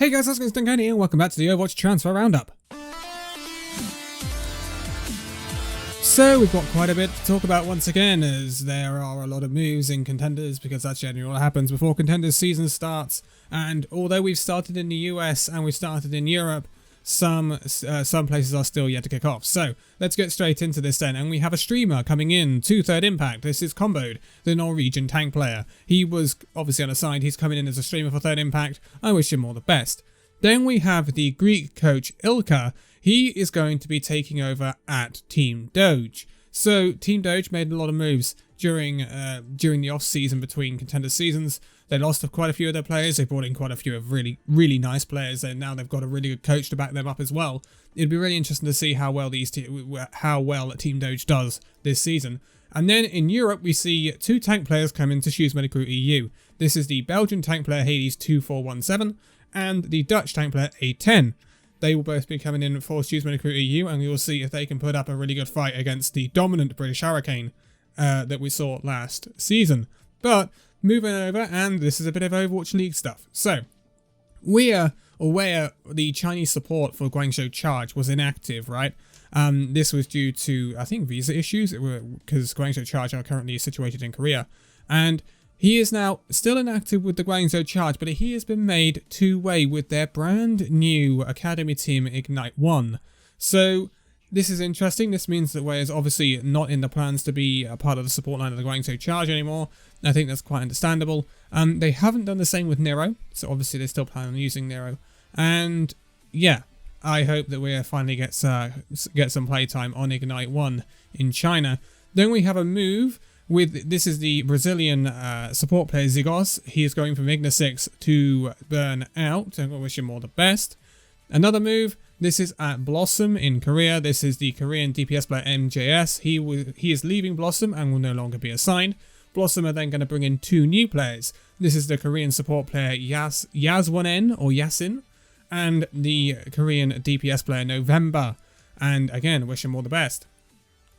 Hey guys, it's Danconia and welcome back to the Overwatch Transfer Roundup. So we've got quite a bit to talk about once again, as there are a lot of moves in Contenders, because that's generally what happens before Contenders season starts. And although we've started in the US and we've started in Europe, some places are still yet to kick off. So let's get straight into this then. And we have a streamer coming in to Third Impact. This is Comboed, the Norwegian tank player. He was obviously unassigned. He's coming in as a streamer for Third Impact. I wish him all the best. Then we have the Greek coach Ilka. He is going to be taking over at Team Doge. So Team Doge made a lot of moves during the off season between Contender seasons. They lost quite a few of their players. They brought in quite a few of really nice players, and now they've got a really good coach to back them up as well. It'd be really interesting to see how well Team Doge does this season. And then in Europe, we see two tank players come into Shoes Medical EU. This is the Belgian tank player Hades 2417 and the Dutch tank player A10. They will both be coming in for Shoes Medical EU, and we will see if they can put up a really good fight against the dominant British Hurricane that we saw last season. But moving over, and this is a bit of Overwatch League stuff. So, we are aware the Chinese support for Guangzhou Charge was inactive, right? This was due to, I think, visa issues, because Guangzhou Charge are currently situated in Korea. And he is now still inactive with the Guangzhou Charge, but he has been made two-way with their brand new academy team, Ignite 1. So, this is interesting. This means that Wei is obviously not in the plans to be a part of the support line of the Guangzhou Charge anymore. I think that's quite understandable. They haven't done the same with Nero, so obviously they still plan on using Nero. And yeah, I hope that Wei finally gets some playtime on Ignite 1 in China. Then we have a move with, this is the Brazilian support player Zigos. He is going from Igna 6 to Burn Out, and I wish him all the best. Another move, this is at Blossom in Korea. This is the Korean DPS player MJS. He is leaving Blossom and will no longer be assigned. Blossom are then going to bring in two new players. This is the Korean support player Yaswonen or Yasin, and the Korean DPS player November. And again, wish him all the best.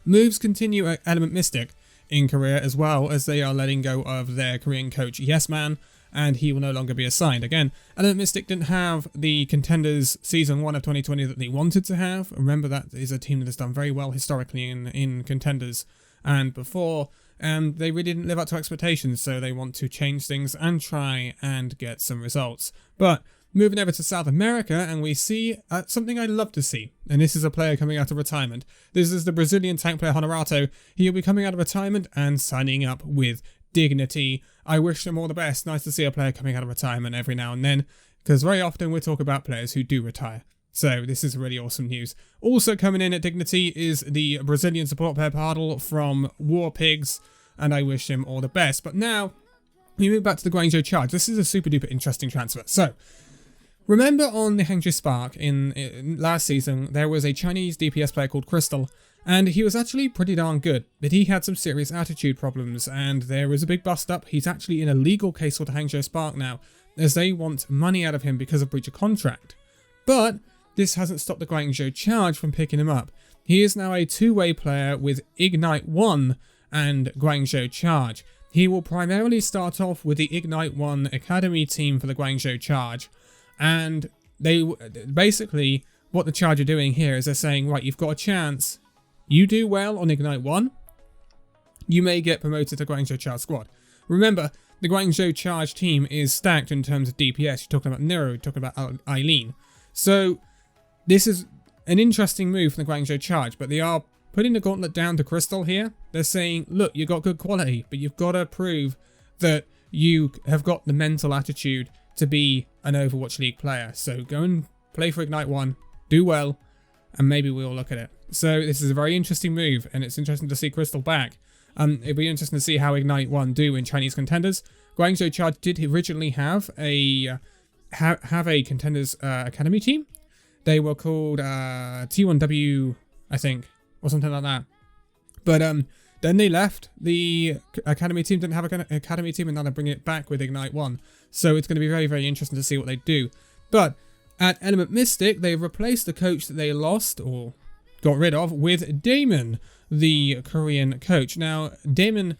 Moves continue at Element Mystic in Korea, as well as they are letting go of their Korean coach Yesman, and he will no longer be assigned. Again, Element Mystic didn't have the Contenders Season 1 of 2020 that they wanted to have. Remember, that is a team that has done very well historically in Contenders and before, and they really didn't live up to expectations, so they want to change things and try and get some results. But moving over to South America, and we see something I love to see, and this is a player coming out of retirement. This is the Brazilian tank player Honorato. He'll be coming out of retirement and signing up with Dignity. I wish them all the best. Nice to see a player coming out of retirement every now and then, because very often we talk about players who do retire. So this is really awesome news. Also coming in at Dignity is the Brazilian support player Pardal from War Pigs, and I wish him all the best. But now we move back to the Guangzhou Charge. This is a super duper interesting transfer. So remember on the Hangzhou Spark in last season, there was a Chinese DPS player called Crystal, and he was actually pretty darn good, but he had some serious attitude problems, and there was a big bust up. He's actually in a legal case with the Hangzhou Spark now, as they want money out of him because of breach of contract. But this hasn't stopped the Guangzhou Charge from picking him up. He is now a two-way player with Ignite 1 and Guangzhou Charge. He will primarily start off with the Ignite 1 Academy team for the Guangzhou Charge. And they basically, what the Charge are doing here is they're saying, right, you've got a chance. You do well on Ignite 1, you may get promoted to Guangzhou Charge squad. Remember, the Guangzhou Charge team is stacked in terms of DPS. You're talking about Nero, you're talking about Eileen. So this is an interesting move from the Guangzhou Charge, but they are putting the gauntlet down to Crystal here. They're saying, look, you've got good quality, but you've got to prove that you have got the mental attitude to be an Overwatch League player. So go and play for Ignite 1, do well, and maybe we'll look at it. So this is a very interesting move, and it's interesting to see Crystal back. It'll be interesting to see how Ignite 1 do in Chinese Contenders. Guangzhou Charge did originally have a Contenders Academy team. They were called T1W, I think, or something like that. But then they left. The Academy team didn't have an Academy team, and now they're bringing it back with Ignite 1. So it's going to be very, very interesting to see what they do. But at Element Mystic, they've replaced the coach that they lost, or got rid of, with Damon, the Korean coach. Now, Damon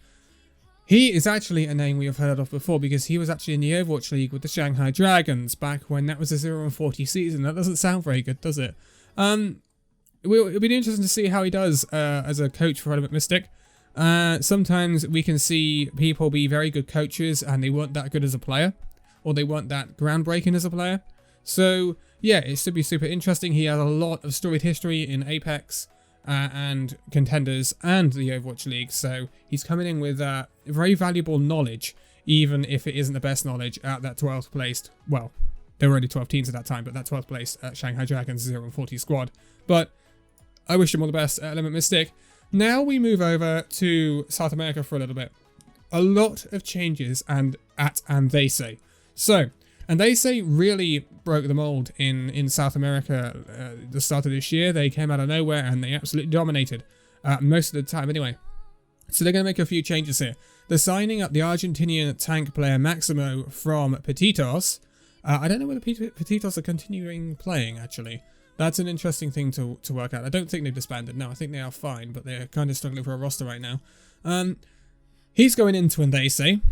He is actually a name we have heard of before because he was actually in the Overwatch League with the Shanghai Dragons back when that was a 0-40 season. That doesn't sound very good, does it? It'll be interesting to see how he does as a coach for Element Mystic. Sometimes we can see people be very good coaches and they weren't that good as a player, or they weren't that groundbreaking as a player. So yeah, it should be super interesting. He has a lot of storied history in Apex and Contenders and the Overwatch League, so he's coming in with very valuable knowledge, even if it isn't the best knowledge at that 12th placed, well, there were only 12 teams at that time, but that 12th place at Shanghai Dragons 0-40 squad. But I wish him all the best at Element Mystic. Now we move over to South America for a little bit. A lot of changes and they say. So, and they say really broke the mold in South America the start of this year. They came out of nowhere and they absolutely dominated most of the time anyway. So they're going to make a few changes here. They're signing up the Argentinian tank player Maximo from Petitos. I don't know whether Petitos are continuing playing, actually. That's an interesting thing to work out. I don't think they've disbanded. No, I think they are fine, but they're kind of struggling for a roster right now. He's going into Endese.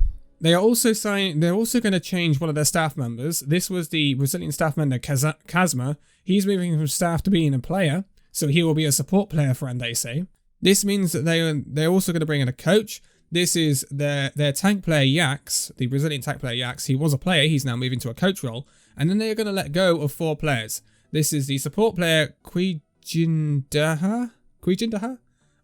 They are also they're also going to change one of their staff members. This was the Brazilian staff member Casma. He's moving from staff to being a player, so he will be a support player for Endese. This means that they're also going to bring in a coach. This is their tank player Yax, the Brazilian tank player Yax. He was a player. He's now moving to a coach role, and then they're going to let go of 4 players. This is the support player Quigindaha.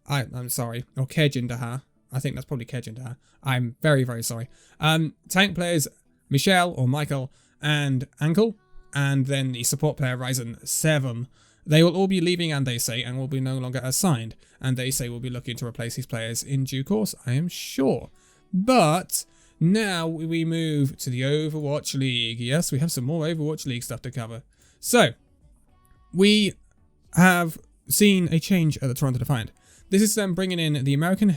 I'm sorry, or Kejindaha. I think that's probably Kejindaha. I'm very, very sorry. Tank players Michelle or Michael and Ankle, and then the support player Ryzen 7. They will all be leaving Endese and will be no longer assigned. Endese will be looking to replace these players in due course, I am sure. But now we move to the Overwatch League. Yes, we have some more Overwatch League stuff to cover. So, we have seen a change at the Toronto Defiant. This is them bringing in the American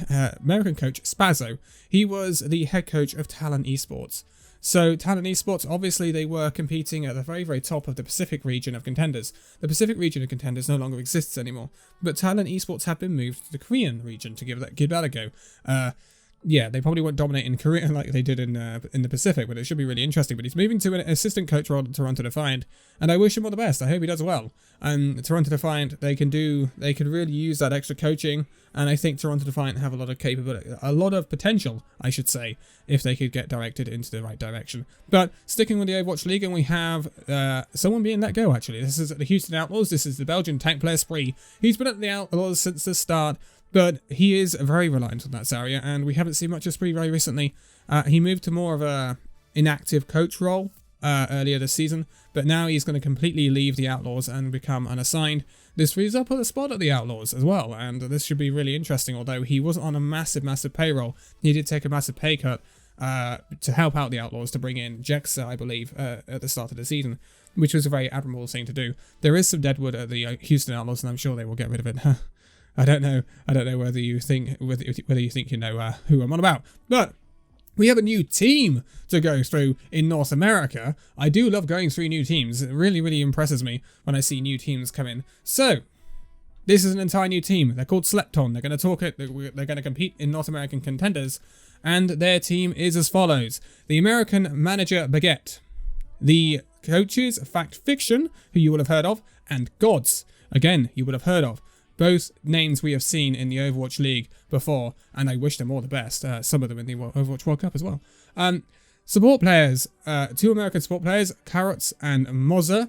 coach, Spazzo. He was the head coach of Talon Esports. So Talon Esports, obviously they were competing at the very, very top of the Pacific region of Contenders. The Pacific region of Contenders no longer exists anymore, but Talon Esports have been moved to the Korean region to give that a go. Yeah, they probably won't dominate in Korea like they did in the Pacific, but it should be really interesting. But he's moving to an assistant coach role at Toronto Defiant, and I wish him all the best. I hope he does well. Toronto Defiant, they could really use that extra coaching, and I think Toronto Defiant have a lot of capability, a lot of potential, I should say, if they could get directed into the right direction. But sticking with the Overwatch League, and we have someone being let go. Actually, this is the Houston Outlaws. This is the Belgian tank player Spree. He's been at the Outlaws since the start. But he is very reliant on that area, and we haven't seen much of Spree very recently. He moved to more of a inactive coach role earlier this season, but now he's going to completely leave the Outlaws and become unassigned. This frees up a spot at the Outlaws as well, and this should be really interesting. Although he wasn't on a massive payroll, he did take a massive pay cut to help out the Outlaws to bring in Jexa, I believe, at the start of the season, which was a very admirable thing to do. There is some deadwood at the Houston Outlaws, and I'm sure they will get rid of it. I don't know whether you think you know who I'm on about, but we have a new team to go through in North America. I do love going through new teams. It really, really impresses me when I see new teams come in. So this is an entire new team. They're called Slepton. They're going to compete in North American Contenders, and their team is as follows: the American manager Baguette, the coaches Fact Fiction, who you will have heard of, and Gods, again you would have heard of. Both names we have seen in the Overwatch League before, and I wish them all the best. Some of them in the Overwatch World Cup as well. Support players, 2 American support players, Carrots and Moza.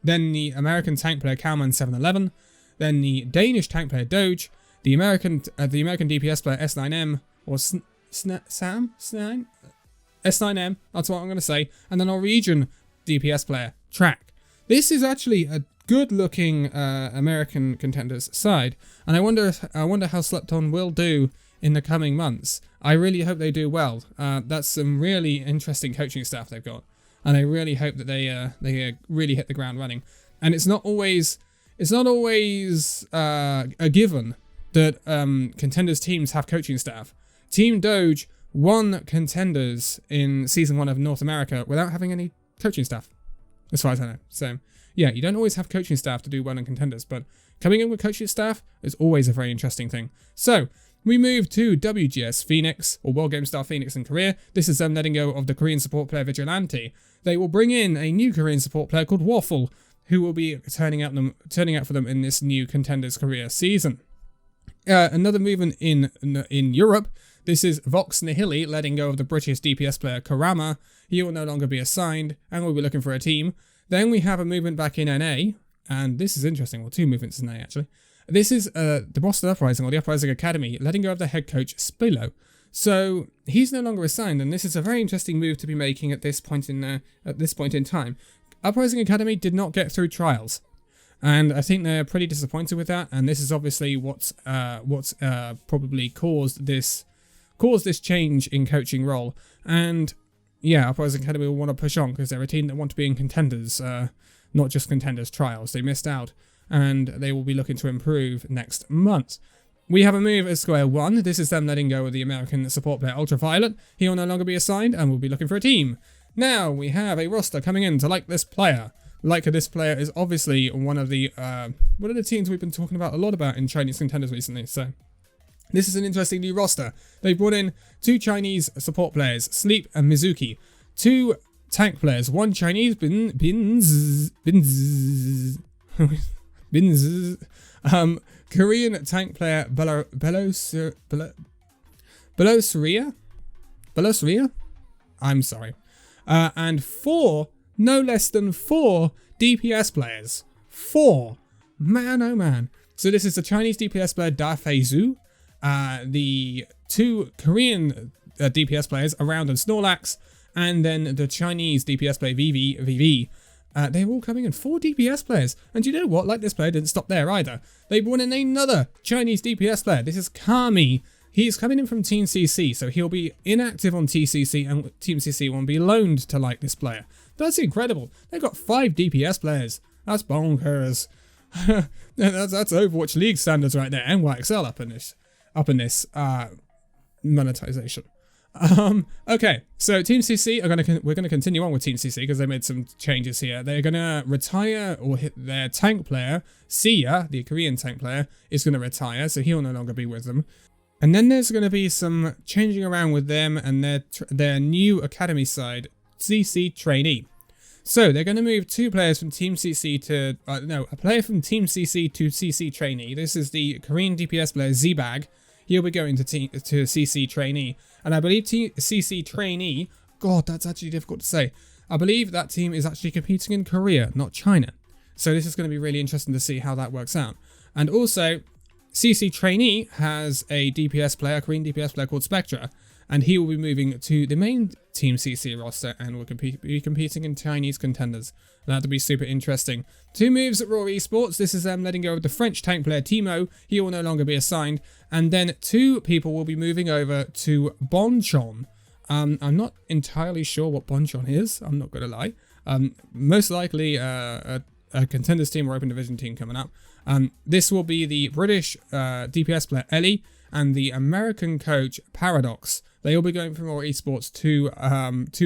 Then the American tank player Cowman 711. Then the Danish tank player Doge. The American DPS player S9M or S9M. That's what I'm going to say. And the Norwegian DPS player Track. This is actually a good-looking American Contenders side, and I wonder how Slepton will do in the coming months. I really hope they do well. That's some really interesting coaching staff they've got, and I really hope that they really hit the ground running. And it's not always a given that Contenders teams have coaching staff. Team Doge won Contenders in Season 1 of North America without having any coaching staff, as far as I know. So yeah, you don't always have coaching staff to do well in Contenders, but coming in with coaching staff is always a very interesting thing. So, We move to WGS Phoenix, or World Game Star Phoenix in Korea. This is them letting go of the Korean support player Vigilante. They will bring in a new Korean support player called Waffle, who will be turning out for them in this new Contenders Korea season. Another movement in Europe. This is Vox Nihili letting go of the British DPS player Karama. He will no longer be assigned and will be looking for a team. Then we have a movement back in NA, and this is interesting. Well, two movements in NA actually. This is the Boston Uprising, or the Uprising Academy, letting go of the head coach Spilo. So he's no longer assigned, and this is a very interesting move to be making at this point in time. Uprising Academy did not get through trials, and I think they're pretty disappointed with that. And this is obviously what's probably caused this change in coaching role. And yeah, Uprising Academy will want to push on because they're a team that want to be in Contenders, not just Contenders Trials. They missed out, and they will be looking to improve next month. We have a move at Square One. This is them letting go of the American support player Ultraviolet. He will no longer be assigned and will be looking for a team. Now we have a roster coming in to Like This Player. Like This Player is obviously one of the teams we've been talking about a lot about in Chinese Contenders recently. So this is an interesting new roster. They've brought in 2 Chinese support players, Sleep and Mizuki. 2 tank players, 1 Chinese Korean tank player Belosria? I'm sorry. And 4, no less than 4 DPS players. 4. Man, oh man. So this is the Chinese DPS player Da Feizu, the 2 Korean DPS players, Around and Snorlax, and then the Chinese DPS player VV. They're all coming in, 4 DPS players. And you know what? Like This Player didn't stop there either. They brought in another Chinese DPS player. This is Kami. He's coming in from Team CC, so he'll be inactive on TCC, and Team CC will be loaned to Like This Player. That's incredible. They've got 5 DPS players. That's bonkers. that's Overwatch League standards right there, and YXL up in this monetization. Okay, so Team CC we're gonna continue on with Team CC because they made some changes here. They're gonna retire, or hit their tank player, Sia, the Korean tank player, is gonna retire, so he'll no longer be with them. And then there's gonna be some changing around with them and their new academy side, CC trainee. So they're gonna move 2 players from Team CC to a player from Team CC to CC trainee. This is the Korean DPS player Zbag. He'll be going to CC trainee. And I believe CC trainee, God, that's actually difficult to say. I believe that team is actually competing in Korea, not China. So this is going to be really interesting to see how that works out. And also, CC trainee has a DPS player, a Korean DPS player called Spectra. And he will be moving to the main Team CC roster and will be competing in Chinese Contenders. That'll be super interesting. 2 moves at Raw Esports. This is them letting go of the French tank player Timo. He will no longer be assigned. And then 2 people will be moving over to Bonchon. I'm not entirely sure what Bonchon is. I'm not going to lie. Most likely a Contenders team or Open Division team coming up. This will be the British DPS player Ellie and the American coach Paradox. They will be going from Raw Esports to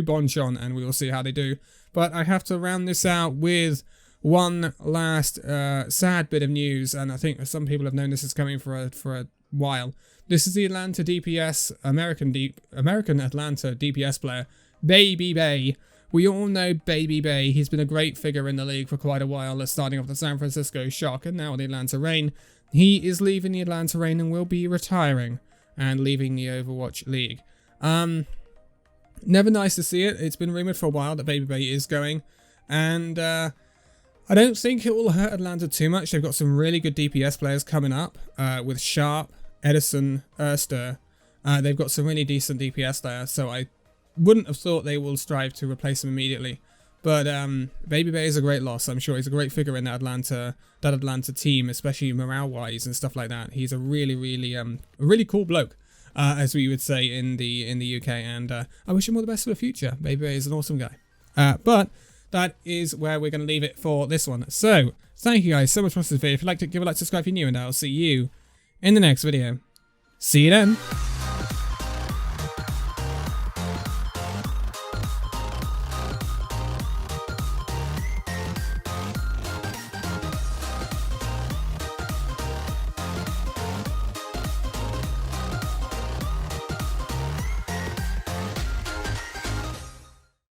Bonchon, and we will see how they do. But I have to round this out with one last sad bit of news, and I think some people have known this is coming for a while. This is the Atlanta DPS, American Atlanta DPS player, Babybay. We all know Babybay. He's been a great figure in the league for quite a while, starting off the San Francisco Shock and now the Atlanta Reign. He is leaving the Atlanta Reign and will be retiring and leaving the Overwatch League. Never nice to see it. It's been rumoured for a while that Babybay is going, and I don't think it will hurt Atlanta too much. They've got some really good DPS players coming up with Sharp, Edison, Erster. They've got some really decent DPS there, so I wouldn't have thought they will strive to replace him immediately. But Babybay is a great loss. I'm sure he's a great figure in that Atlanta team, especially morale-wise and stuff like that. He's a really cool bloke, as we would say in the UK. And I wish him all the best for the future. Babybay is an awesome guy. But that is where we're going to leave it for this one. So thank you guys so much for watching this video. If you'd like to give a like, subscribe if you're new, and I'll see you in the next video. See you then.